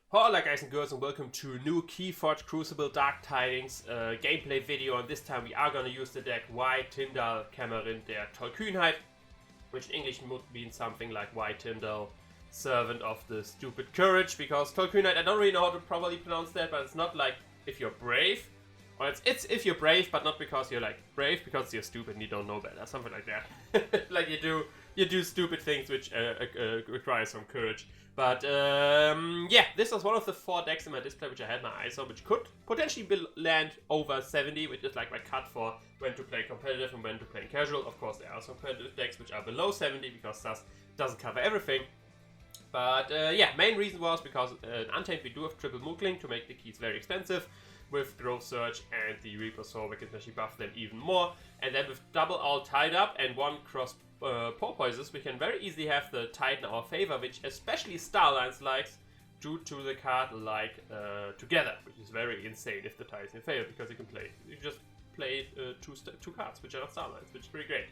Hola guys and girls and welcome to a new Keyforge Crucible Dark Tidings gameplay video, and this time we are gonna use the deck White Tindal, Kämmerin der Tollkühnheit, which in English would mean something like White Tindal, Servant of the Stupid Courage, because Tollkühnheit, I don't really know how to properly pronounce that, but it's not like if you're brave, or it's if you're brave, but not because you're like brave, because you're stupid and you don't know better, something like that. Like you do stupid things which require some courage. But yeah, this was one of the 4 decks in my display which I had my eyes on, which could potentially land over 70, which is like my cut for when to play competitive and when to play casual. Of course, there are some competitive decks which are below 70 because SAS doesn't cover everything. But yeah, main reason was because in Untamed we do have triple Mookling to make the keys very expensive. With Growth Surge and the Reaper Soul, we can actually buff them even more. And then with double all tied up and 1 cross porpoises, we can very easily have the tide in our favor, which especially Starlines likes due to the card like Together, which is very insane if the tide is in your favor, because you just play two cards which are not Starlines, which is pretty great.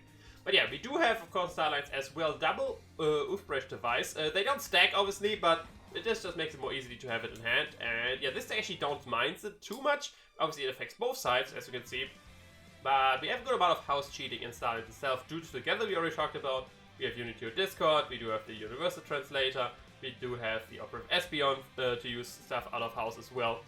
But yeah, we do have of course Starlines as well, double Oofbresh device. They don't stack obviously, but it just makes it more easy to have it in hand. And yeah, this actually don't mind it too much. Obviously it affects both sides, as you can see. But we have a good amount of house cheating in Starlines itself due to Together we already talked about. We have Unity or Discord, we do have the Universal Translator, we do have the Operative Espion to use stuff out of house as well.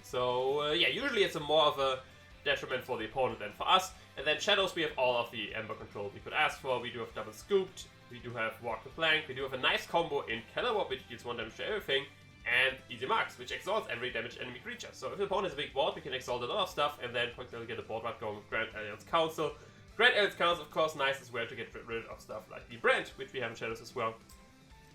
So yeah, usually it's more of a detriment for the opponent than for us. And then Shadows, we have all of the Aember control we could ask for. We do have Double Scooped, we do have Walk the Plank, we do have a nice combo in Kellerwalk, which deals 1 damage to everything, and Easy Marks, which exalts every damaged enemy creature. So if the opponent has a big board, we can exalt a lot of stuff, and then for example get a board wipe going with Grand Alliance Council. Grand Alliance Council, of course, nice as well to get rid of stuff like the Brand, which we have in Shadows as well.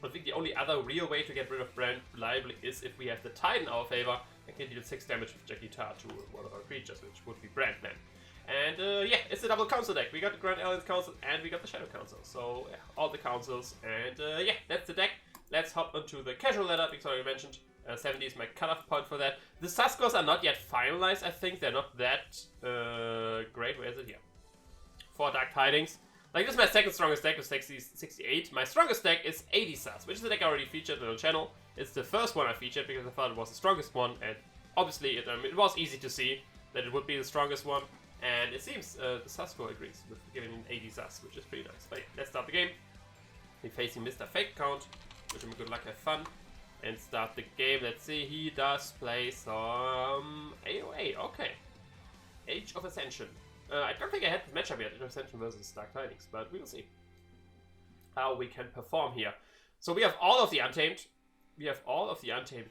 I think the only other real way to get rid of Brand reliably is if we have the Tide in our favor and can deal 6 damage with Jackie Tar to one of our creatures, which would be Brand then. And yeah, it's a double council deck. We got the Grand Alliance Council and we got the Shadow Council. So yeah, all the councils. And yeah, that's the deck. Let's hop onto the casual ladder, because I already mentioned 70 is my cutoff point for that. The SAS scores are not yet finalized, I think. They're not that great. Where is it here? 4 Dark Tidings. Like, this is my second strongest deck with 68. My strongest deck is 80 SAS, which is the deck I already featured on the channel. It's the first one I featured because I thought it was the strongest one. And obviously, it was easy to see that it would be the strongest one. And it seems the SAS score agrees with giving an 80 SAS, which is pretty nice. But yeah, let's start the game. We're facing Mr. Fake Count. Wish him good luck, have fun, and start the game. Let's see, he does play some AOA, okay. Age of Ascension. I don't think I had the matchup yet, Age of Ascension versus Dark Tidings, but we will see how we can perform here. So we have all of the Untamed. Which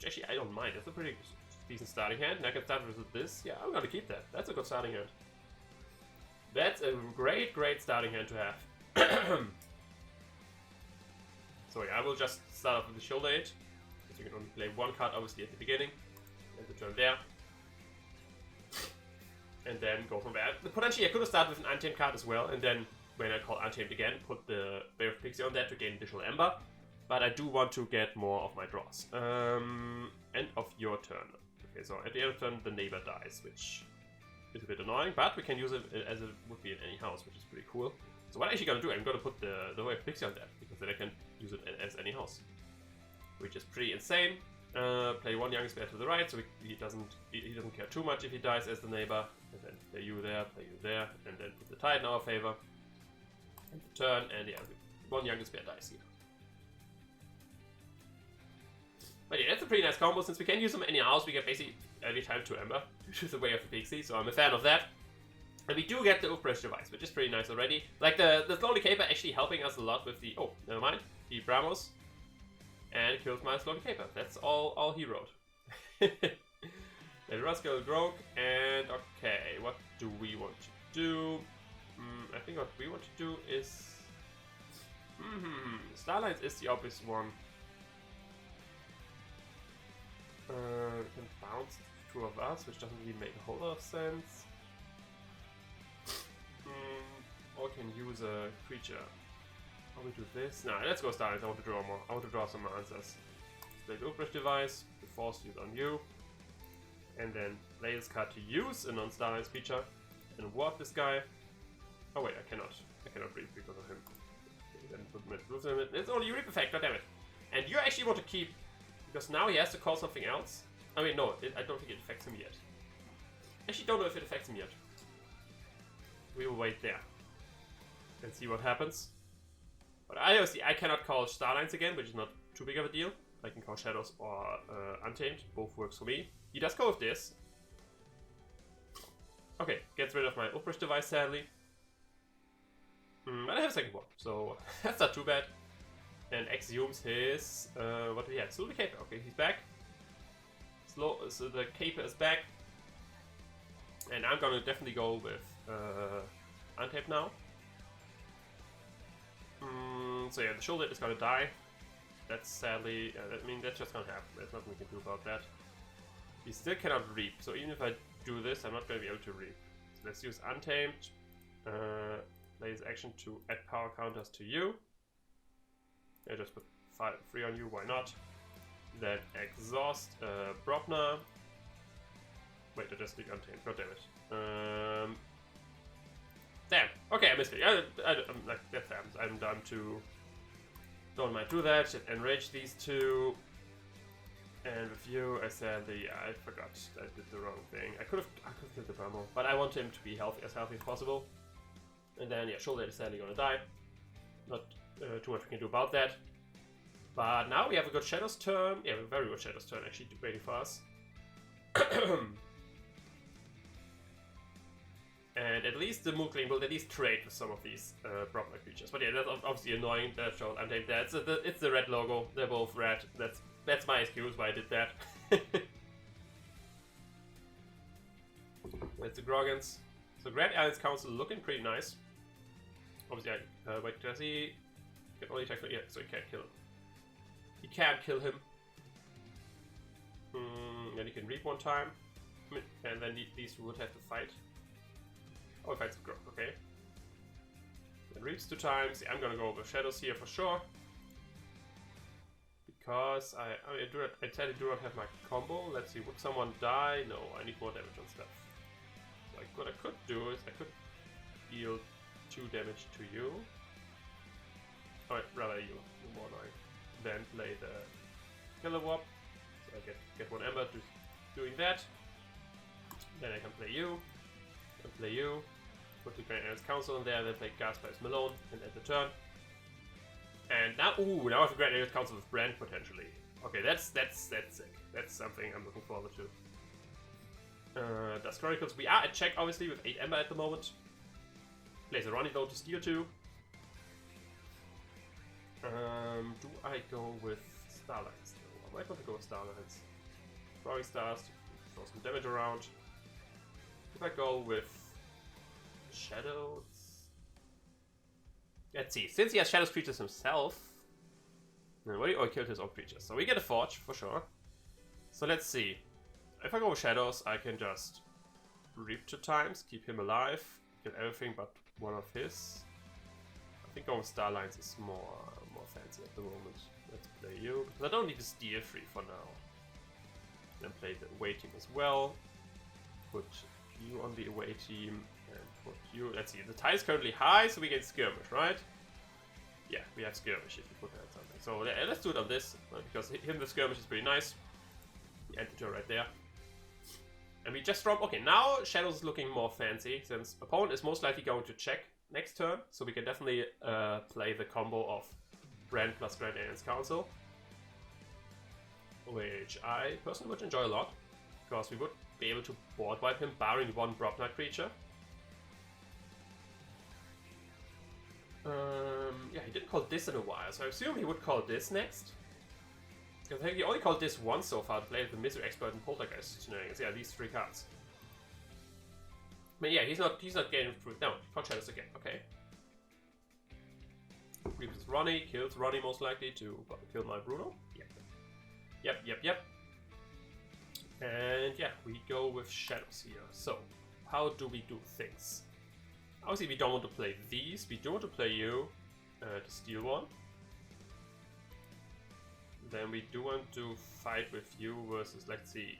actually I don't mind. That's a pretty decent starting hand, and I can start with this. Yeah, I'm gonna keep that. That's a good starting hand. That's a great starting hand to have. So yeah, I will just start off with the Shoulder Aid, because you can only play 1 card obviously at the beginning, and the turn there. And then go from there. Potentially I could have started with an Untamed card as well, and then when I call Untamed again, put the Bear of Pixie on that to gain additional Ember. But I do want to get more of my draws. End of your turn. Okay, so at the end of turn the neighbor dies, which is a bit annoying, but we can use it as it would be in any house, which is pretty cool. So what I'm actually gonna do, I'm gonna put the Wave Pixie on that, because then I can use it as any house, which is pretty insane. Play 1 Youngest Bear to the right, so he doesn't care too much if he dies as the neighbor, and then play you there, and then put the Tide in our favor. And turn, and yeah, 1 Youngest Bear dies here. But yeah, that's a pretty nice combo. Since we can use them in any house, we get basically every time 2 Ember, which is the way of the Pixie, so I'm a fan of that. And we do get the Oofbresh device, which is pretty nice already. Like, the Slowly Caper actually helping us a lot with the... Oh, never mind. The Bramos. And kills my Slowly Caper. That's all he wrote. The Rascal Grog. And okay, what do we want to do? I think what we want to do is... Starlines is the obvious one. We can bounce 2 of us, which doesn't really make a whole lot of sense. Or can use a creature. How we do this? Nah, let's go Starlines. I want to draw more. I want to draw some answers. Play the Oofbresh device, the Force use on you, and then play this card to use a non-Starlines feature, and warp this guy. Oh wait, I cannot read because of him. Then put him at Blue Limit. It's only Reap effect, goddammit. And you actually want to keep Because now he has to call something else. I mean, no, I don't think it affects him yet. Actually, don't know if it affects him yet. We will wait there and see what happens. But obviously, I cannot call Starlines again, which is not too big of a deal. I can call Shadows or Untamed. Both works for me. He does go with this. Okay, gets rid of my Ulbridge device, sadly. But I have a second one, so that's not too bad. And exhumes his... what do we have? Slow the Caper. Okay, he's back. So the Caper is back. And I'm gonna definitely go with Untamed now. So yeah, the shoulder is gonna die. That's sadly... I mean, that's just gonna happen. There's nothing we can do about that. He still cannot reap, so even if I do this, I'm not gonna be able to reap. So let's use Untamed. Play his action to add power counters to you. I just put 3 on you, why not? Then exhaust Brobner. Wait, I just did Untamed, god damn it. Damn, okay, I missed it. I'm like, that happens. I'm done to... Don't mind do that, enrage these two. And with you, I said I forgot, I did the wrong thing. I could have killed the Bramble, but I want him to be healthy as possible. And then, yeah, Shoulder is sadly gonna die. Not too much we can do about that. But now we have a good Shadows turn. Yeah, a very good Shadows turn actually waiting for us. And at least the Mookling will at least trade with some of these Brobner creatures. But yeah, that's obviously annoying. That showed Untamed Deck. It's the red logo. They're both red. That's my excuse why I did that. That's the Groggans. So Grand Alliance Council looking pretty nice. Obviously, wait, does he can only attack? Yeah, so he can't kill him. He can't kill him. Then he can reap one time, and then these two would have to fight. Oh, he fights the Grog. Okay. Then reaps 2 times. Yeah, I'm gonna go with Shadows here for sure. Because I totally do not have my combo. Let's see, would someone die? No, I need more damage on stuff. So what I could do is I could deal 2 damage to you. Oh, rather you, more annoying. Then play the Killer Warp. So I get 1 Aember doing that. Then I can play you. And play you. Put the Grand Alliance Council in there, then play Gaspice Malone and end the turn. And now, now I have a Grand Alliance Council with Brand potentially. Okay, that's sick. That's something I'm looking forward to. Dust Chronicles, we are at check obviously with 8 Aember at the moment. Plays a Ronnie though to steal 2. Do I go with Starlines? No, I might want to go with Starlines. Throwing Stars to throw some damage around. If I go with Shadows... Let's see, since he has Shadows creatures himself... Oh, he killed his own creatures. So we get a Forge, for sure. So let's see. If I go with Shadows, I can just reap 2 times, keep him alive, kill everything but one of his. I think going with Starlines is more fancy at the moment. Let's play you, because I don't need to steal 3 for now. Then play the away team as well. Put you on the away team, and put you... Let's see, the tide is currently high, so we get Skirmish, right? Yeah, we have Skirmish if we put that something. So let's do it on this, because him with Skirmish is pretty nice. The Antidote right there. And we just drop... Okay, now Shadows is looking more fancy, since opponent is most likely going to check next turn, so we can definitely play the combo of Brand plus Grand Alliance Council. Which I personally would enjoy a lot, because we would be able to board wipe him, barring 1 Brobner creature. Yeah, he didn't call this in a while, so I assume he would call this next. Because I think he only called this once so far to play the Misery Expert and Poltergeist shenanigans. Yeah, these 3 cards. But yeah, he's not getting through. No, called Shadows again. Okay. Reaps Ronnie, kills Ronnie most likely to kill my Bruno. Yep. And yeah, we go with Shadows here. So, how do we do things? Obviously, we don't want to play these. We do want to play you to steal 1. Then we do want to fight with you versus, let's see,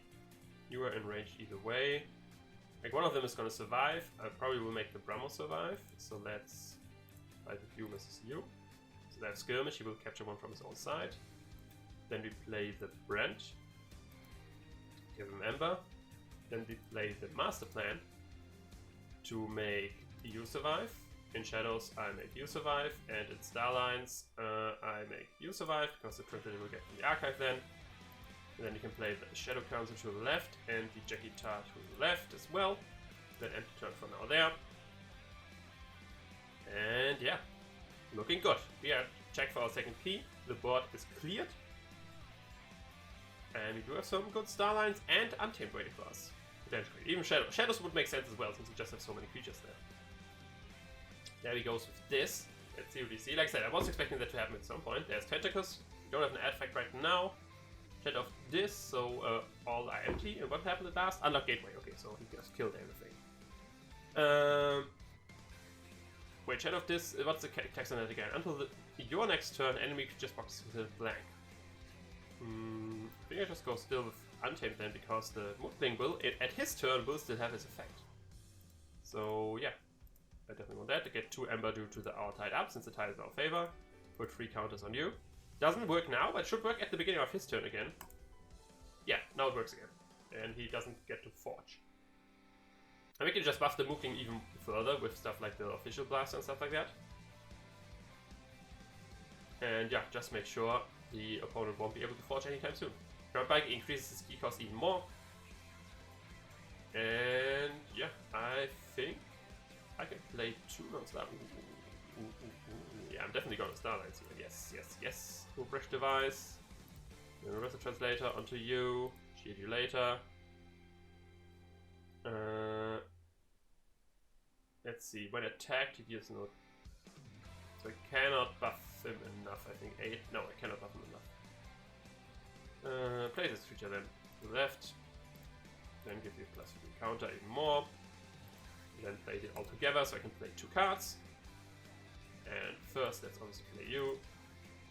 you are in range either way. Like, one of them is going to survive. I probably will make the Bramble survive. So let's fight with you versus you. So that's Skirmish. He will capture 1 from his own side. Then we play the branch. Give him Aember. Then we play the master plan to make you survive. In shadows, I make you survive, and in starlines, I make you survive because the translator will get from the archive then. And then you can play the Shadow Council to the left and the Jackie Tar to the left as well. Then empty turn for now there. And yeah, looking good. We are checked for our second key. The board is cleared. And we do have some good starlines and Untamed waiting for us. Potentially. Even shadows. Shadows would make sense as well since we just have so many creatures there. There he goes with this. Let's see what we see. Like I said, I was expecting that to happen at some point. There's Tentacles. We don't have an artifact right now. Shed off this, so all are empty. And what happened at last? Unlock Gateway. Okay, so he just killed everything. Wait, shed off this. What's the text on that again? Until your next turn, enemy just boxes with a blank. I think I just go still with Untamed then, because the Moodling will, at his turn, will still have his effect. So yeah, I definitely want that to get 2 Aember due to the hour tied up, since the tide is in our favor. Put 3 counters on you. Doesn't work now, but should work at the beginning of his turn again. Yeah, now it works again. And he doesn't get to forge. And we can just buff the Moodling even further with stuff like the official blast and stuff like that. And yeah, just make sure the opponent won't be able to forge anytime soon. Ground Bike increases his key cost even more. And yeah, I think I can play 2 non-star. Yeah, I'm definitely going to Starlines here. Yes, yes, yes. Refresh device. Reverse the translator onto you. Shield you later. Let's see. When attacked, he deals no. So I cannot buff him enough. I think 8. No, I cannot buff him enough. Play this creature then to the left. Then give you +3 counter even more. Then play it all together so I can play 2 cards. And first, let's obviously play you.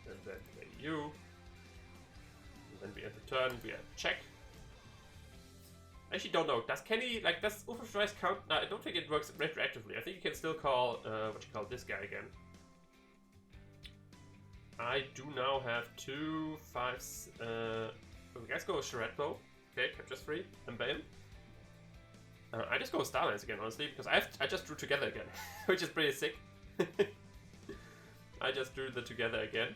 And then play you. And then we end the turn. We have check. I actually don't know. Does Overstrike count? No, I don't think it works retroactively. I think you can still call this guy again. I do now have 2 5s. Let's go with Charette Bow. Okay, captures 3 and bam. I just go with Starlines again, honestly, because I just drew together again, which is pretty sick. I just drew the together again,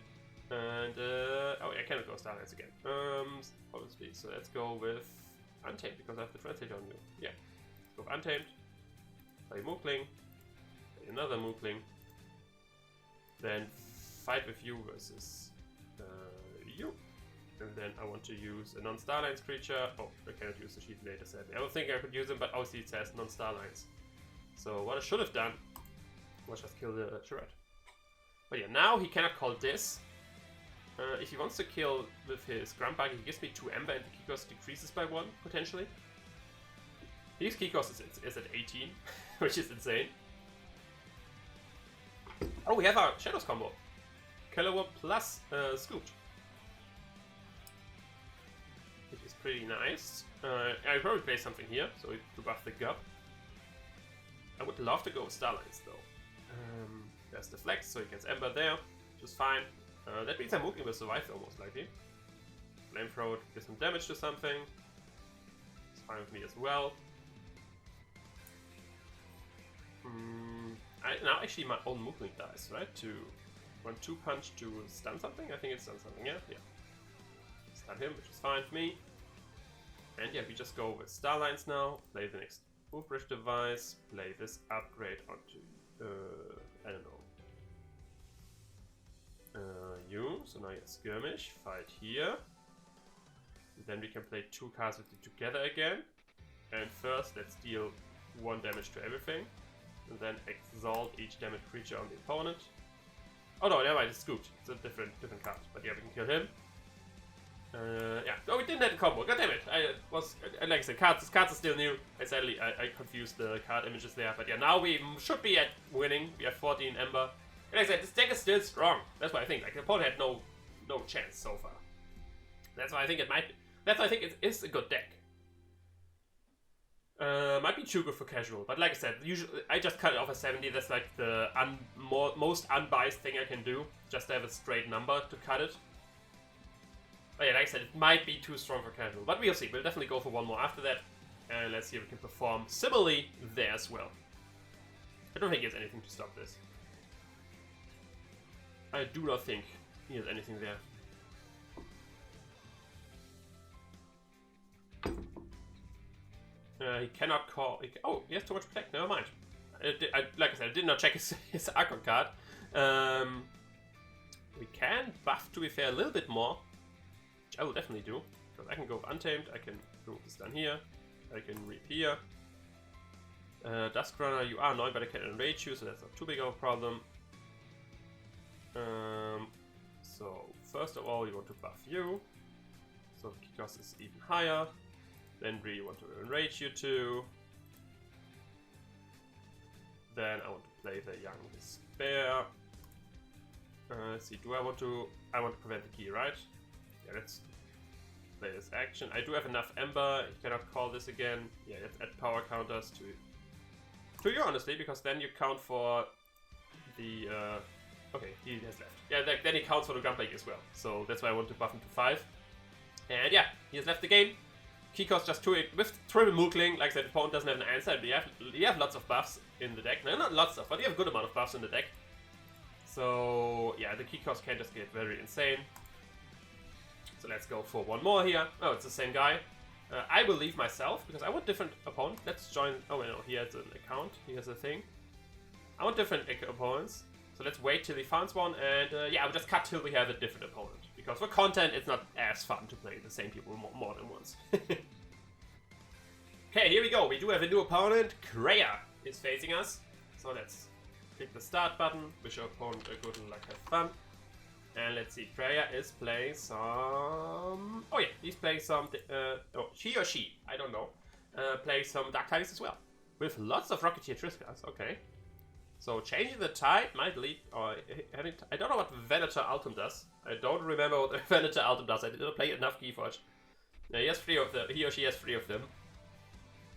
and oh yeah, I cannot go Starlines again. Obviously, so let's go with Untamed because I have the translator on you. Yeah, let's go with Untamed. Play Moodling, play another Moodling, then fight with you versus you. And then I want to use a non-Starlines creature. Oh, I cannot use the sheet later, sadly. I don't think I could use them, but obviously it says non-Starlines. So what I should have done was just kill the Charette. But yeah, now he cannot call this. If he wants to kill with his Ground Bug, he gives me 2 Aember and the key cost decreases by 1, potentially. His key cost is at 18, which is insane. Oh, we have our Shadows combo. Kellower plus Scoot. Which is pretty nice. I probably play something here, so to buff the Gup. I would love to go with Starlines though. There's the Flex, so he gets Aember there, which is fine. That means I'm Moodling will survive though, most likely. Flamethrower gives some damage to something. It's fine with me as well. Now actually my own Moodling dies, right? To 1-2 punch to stun something? I think it's stun something, yeah? Yeah. Stun him, which is fine for me. And yeah, we just go with Starlines now. Play the next Refresh device. Play this upgrade onto, I don't know. You. So now you have Skirmish. Fight here. And then we can play 2 cards with you together again. And first, let's deal 1 damage to everything. And then exalt each damaged creature on the opponent. Oh no, never mind, it's Scoot. It's a different card. But yeah, we can kill him. Yeah. Oh, we didn't have a combo. God damn it! Like I said, cards are still new. Sadly, I confused the card images there. But yeah, now we should be at winning. We have 14 Aember. And like I said, this deck is still strong. That's what I think. Like the opponent had no chance so far. That's why I think it might. That's why I think it is a good deck. Might be too good for casual, but like I said, usually I just cut it off at 70. That's like the most unbiased thing I can do. Just to have a straight number to cut it. But yeah, like I said, it might be too strong for casual, but we'll see. We'll definitely go for one more after that, and let's see if we can perform similarly there as well. I don't think he has anything to stop this. I do not think he has anything there. He cannot call... oh, he has too much protect. Never mind. Like I said, I did not check his Archon card. We can buff, to be fair, a little bit more. Which I will definitely do. Because I can go with Untamed. I can remove this down here. I can reap here. Duskrunner, you are annoying, but I can enrage you, so that's not too big of a problem. So, first of all, we want to buff you. So the key cost is even higher. Then we want to enrage you too. Then I want to play the Young Despair. Let's see, I want to prevent the key, right? Yeah, let's play this action. I do have enough Aember. You cannot call this again. Yeah, let's add power counters to you, honestly, because then you count for the... okay, he has left. Yeah, then he counts for the Gunplay as well. So that's why I want to buff him to 5. And yeah, he has left the game. Key cost just 2 with triple Mookling. Like I said, the opponent doesn't have an answer. You have lots of buffs in the deck. No, not lots of, but you have a good amount of buffs in the deck. So yeah, the key cost can just get very insane. So let's go for one more here. Oh, it's the same guy. I will leave myself because I want different opponents. Let's join. Oh no, he has an account. He has a thing. I want different opponents. So let's wait till he finds one, and yeah, we'll just cut till we have a different opponent. Because for content, it's not as fun to play the same people more than once. Okay, here we go. We do have a new opponent. Kreia is facing us. So let's click the start button. Wish our opponent a good luck, have fun. And let's see, Kreia is playing some... oh yeah, he's playing some... oh, she or she, I don't know. Playing some Dark Tidings as well. With lots of Rocketeer Triskas, okay. So changing the tide might lead, or having, I don't know what Venator Ultim does. I don't remember what Venator Ultim does. I didn't play enough Keyforge. Now he has 3 of them. He or she has 3 of them,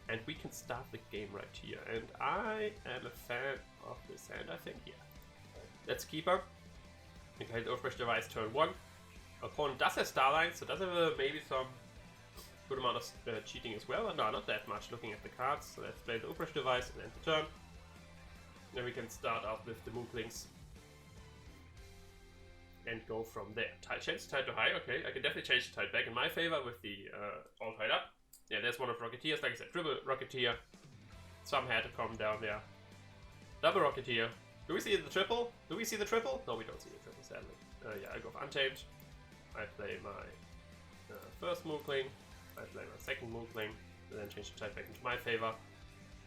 and we can start the game right here. And I am a fan of this hand. I think yeah. Let's keep her. We can Overfresh Device turn 1. Opponent does have Starline, so does have maybe some good amount of cheating as well. No, not that much. Looking at the cards. So let's play the Overfresh Device and end the turn. Then we can start out with the Mooklings and go from there. Change the tide to high, okay. I can definitely change the tide back in my favor with the all tied up. Yeah, there's one of Rocketeers, like I said, triple Rocketeer. Some had to come down there. Double Rocketeer. Do we see the triple? Do we see the triple? No, we don't see the triple, sadly. Yeah, I go for Untamed. I play my first Mookling. I play my second Mookling. And then change the tide back into my favor.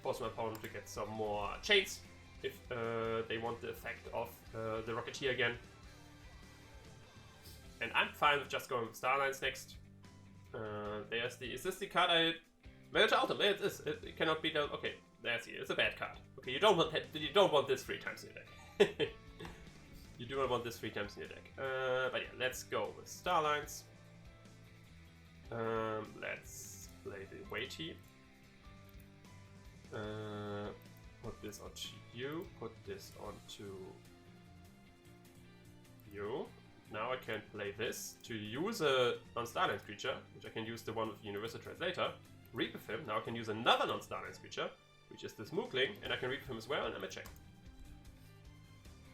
Force my opponent to get some more chains if they want the effect of the Rocketeer again. And I'm fine with just going with Starlines next. There's the... Is this the card I... Venator Ultim, it is. It cannot be done. Okay, there's it. It's a bad card. Okay, you don't want this 3 times in your deck. You do not want this 3 times in your deck. But yeah, let's go with Starlines. Let's play the Weighty. Put this onto you. Put this onto you. Now I can play this to use a non-Starlines creature, which I can use the one with Universal Translator. Reap with him. Now I can use another non-Starlines creature, which is this Mookling, and I can reap with him as well, and I'm a check.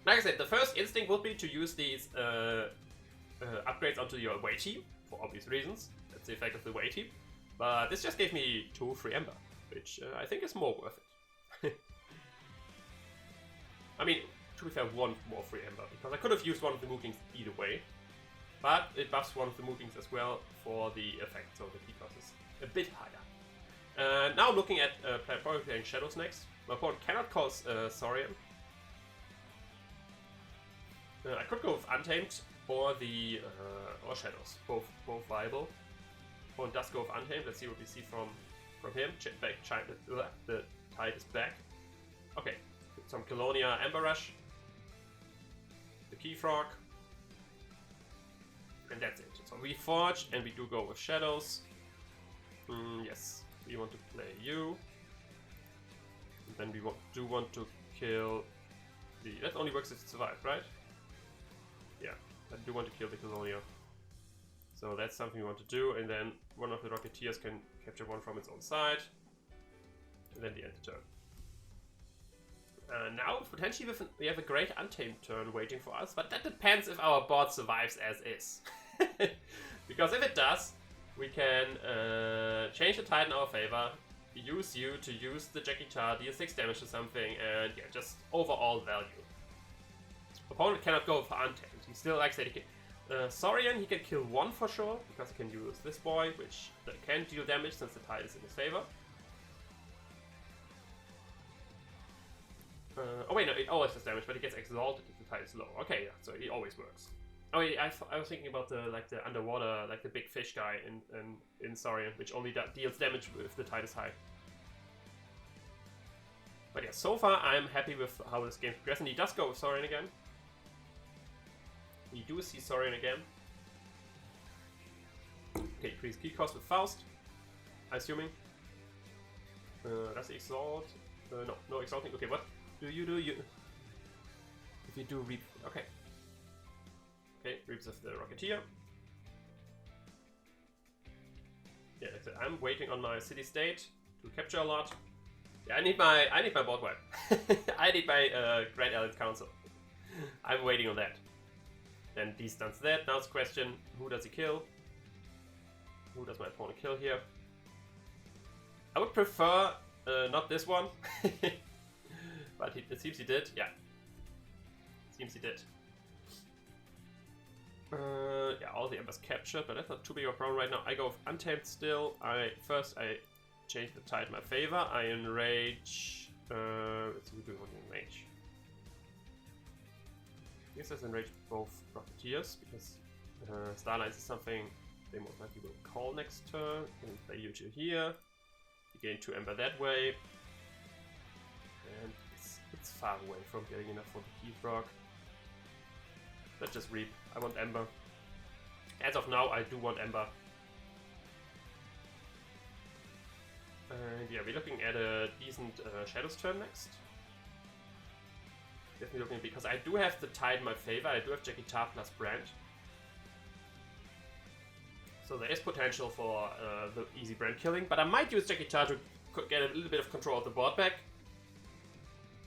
Like I said, the first instinct would be to use these upgrades onto your Weighty, for obvious reasons. That's the effect of the Weighty. But this just gave me 2 free Aember, which I think is more worth it. I mean, to be fair, 1 more free Aember, because I could have used one of the Mooklings either way. But it buffs one of the Mooklings as well for the effect, so the key cost is a bit higher. Now I'm looking at probably playing Shadows next. My opponent cannot call Saurian. I could go with Untamed or the or Shadows, both viable. Opponent does go with Untamed. Let's see what we see from him. Check back. The tide is back. Okay, some Colonia Aember Rush, the Key Frog, and that's it. So we forge and we do go with Shadows. Yes, we want to play you. And then we do want to kill the... That only works if it survives, right? Yeah, I do want to kill the Colonia. So that's something we want to do, and then one of the Rocketeers can capture one from its own side, and then the end the turn. Now, potentially we have a great Untamed turn waiting for us, but that depends if our board survives as is. Because if it does, we can change the tide in our favor, use you to use the Jack-Guitar, deal 6 damage to something, and yeah, just overall value. Opponent cannot go for Untamed. He still likes that he can... Saurian, he can kill one for sure, because he can use this boy, which can deal damage since the tide is in his favor. Oh wait, no, it always does damage, but it gets exalted if the tide is low. Okay, yeah, so it always works. Oh wait, I was thinking about the underwater, like the big fish guy in Saurian, which only deals damage if the tide is high. But yeah, so far I'm happy with how this game progresses, and he does go with Saurian again. We do see Saurian again. Okay, increase key cost with Faust, I'm assuming. Does he exalt? No exalting. Okay, what do you do? If you do reap, okay. Okay, reaps of the Rocketeer. Yeah, like I said, I'm waiting on my city state to capture a lot. Yeah, I need my board wipe. I need my Grand Alliance Council. I'm waiting on that. Then D stuns that. Now it's a question, who does he kill? Who does my opponent kill here? I would prefer not this one. But it seems he did, yeah. Seems he did. Yeah, all the Embers captured, but that's not too big of a problem right now. I go with Untamed still. First I change the tide in my favor. I enrage... let's see, who do we want to enrage? I guess let's enrage both Rocketeers, because Starlines is something they most likely will call next turn. And play you 2 here. You gain 2 Ember that way. And it's far away from getting enough for the Keyforge. Let's just reap. I want Ember. As of now, I do want Ember. And yeah, we're looking at a decent Shadows turn next. Definitely looking, because I do have the tide in my favor. I do have Jack-Guitar plus Brand. So there is potential for the easy Brand killing, but I might use Jack-Guitar to get a little bit of control of the board back.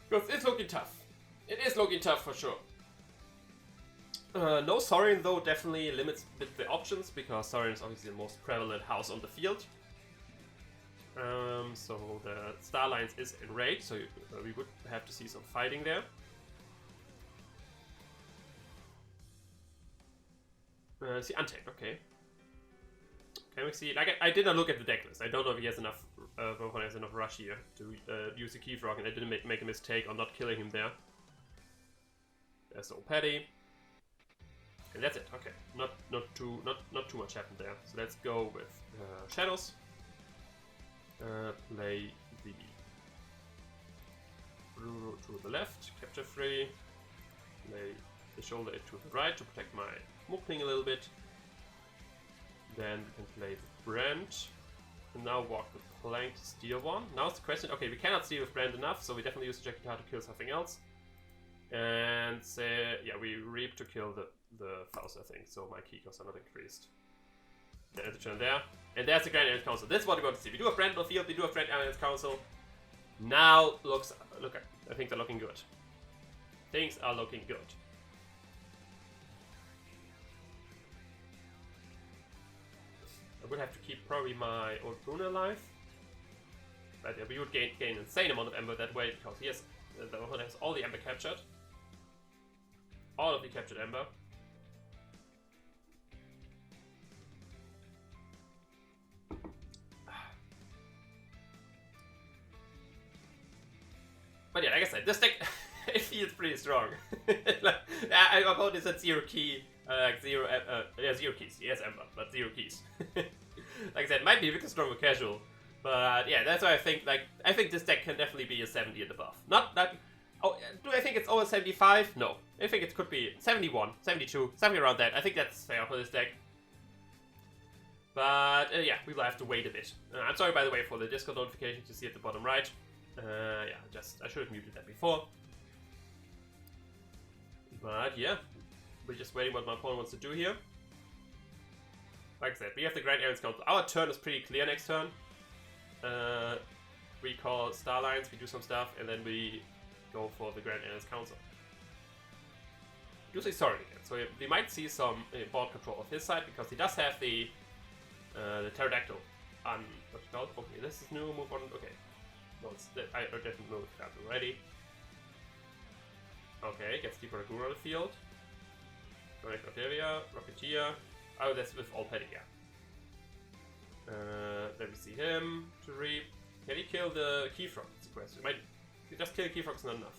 Because it's looking tough. It is looking tough for sure. No Saurian though definitely limits a bit the options, because Saurian is obviously the most prevalent house on the field. So the Starlines is enraged, so we would have to see some fighting there. See, Untamed, okay. Can we see? Like, I did not look at the deck list. I don't know if he has enough. Rohan has enough rush here to use the Keyforge, and I didn't make a mistake on not killing him there. There's the Petty, and that's it. Okay, not too much happened there. So let's go with Shadows. Play the Ruru to the left, capture 3. Play the Shoulder to the right to protect my Mookling a little bit. Then we can play the Brand. And now walk the Plank to steal one. Now it's the question, okay, we cannot steal with Brand enough, so we definitely use the Jack-Guitar to kill something else. And say, yeah, we reap to kill the Faust, I think, so my key costs are not increased. There's the turn there. And there's the Grand Alliance Council. This is what we want to see. We do have Brand on the field, we do have Grand Alliance Council. Now I think they're looking good. Things are looking good. I would have to keep probably my old Bruna alive. But yeah, we would gain an insane amount of Ember that way, because he has, the opponent has all the Ember captured. All of the captured Ember. But yeah, like I said, this deck, it feels pretty strong. My opponent is at 0 key, zero keys. He has Ember, but 0 keys. Like I said, it might be a bit stronger casual, but yeah, that's why I think. Like, I think this deck can definitely be a 70 and above. Not that. Oh, do I think it's over 75? No, I think it could be 71, 72, something around that. I think that's fair for this deck. But yeah, we will have to wait a bit. I'm sorry, by the way, for the Discord notification you see at the bottom right. Yeah, I should have muted that before. But yeah, we're just waiting what my opponent wants to do here. like I said, we have the Grand Alliance Council. Our turn is pretty clear next turn. We call Starlines, we do some stuff, and then we go for the Grand Alliance Council. Do say sorry again, so we might see some board control of his side, because he does have the Pterodactyl on, what's it called? Okay, this is new, move on, okay. No, I didn't move that already. Okay, gets Deeper Lagoon on the field. Connect Octavia, Rocketeer. Oh, that's with all petty, yeah. Let me see him to reap. Can he kill the Keyfrog? That's the question. He just kill Keyfrog's not enough.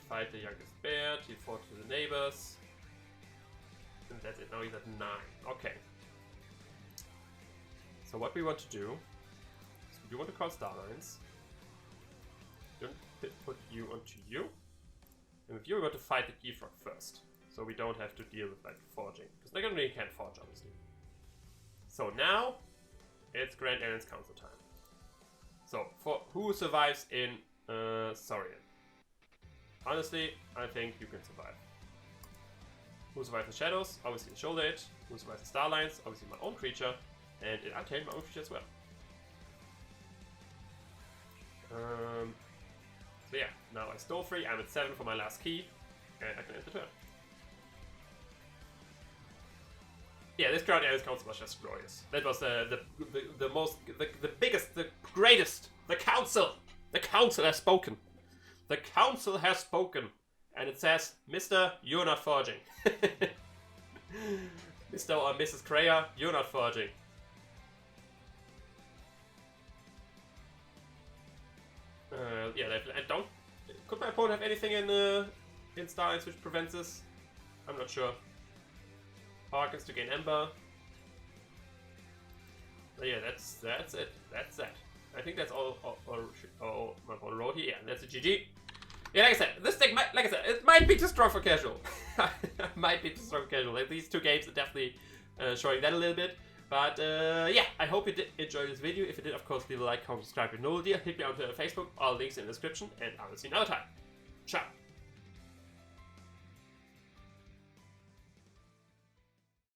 Fight the youngest bear, T4 to the neighbors. And that's it, now he's at 9. Okay. So what we want to do is we do want to call Starlines. Don't put you onto you. And with you we want to fight the Keyfrog first. So we don't have to deal with like forging. Because they really can't forge, obviously. So now it's Grand Alliance Council time. So for who survives in Saurian? Honestly, I think you can survive. Who survives the Shadows? Obviously in Shoulder It. Who survives the Starlines? Obviously my own creature. And in Untamed, my own creature as well. So yeah, now I stole 3, I'm at 7 for my last key, and I can end the turn. Yeah, this Grand Alliance Council was just glorious. That was the most, the biggest, the greatest, the council! The council has spoken. The council has spoken. And it says, Mr. You're not forging. Mr. or Mrs. Kreia, you're not forging. Yeah, I don't. Could my opponent have anything in Starlines which prevents this? I'm not sure. Archons to gain Aember. But yeah, that's it. That's that. I think that's all my opponent wrote here. Yeah, that's a GG. Yeah, like I said, this deck might, like I said, it might be too strong for casual. Might be too strong for casual. Like, these two games are definitely showing that a little bit. But yeah, I hope you did enjoy this video. If you did, of course, leave a like, comment, subscribe, and no deal. Hit me on Facebook, all links in the description, and I will see you another time. Ciao.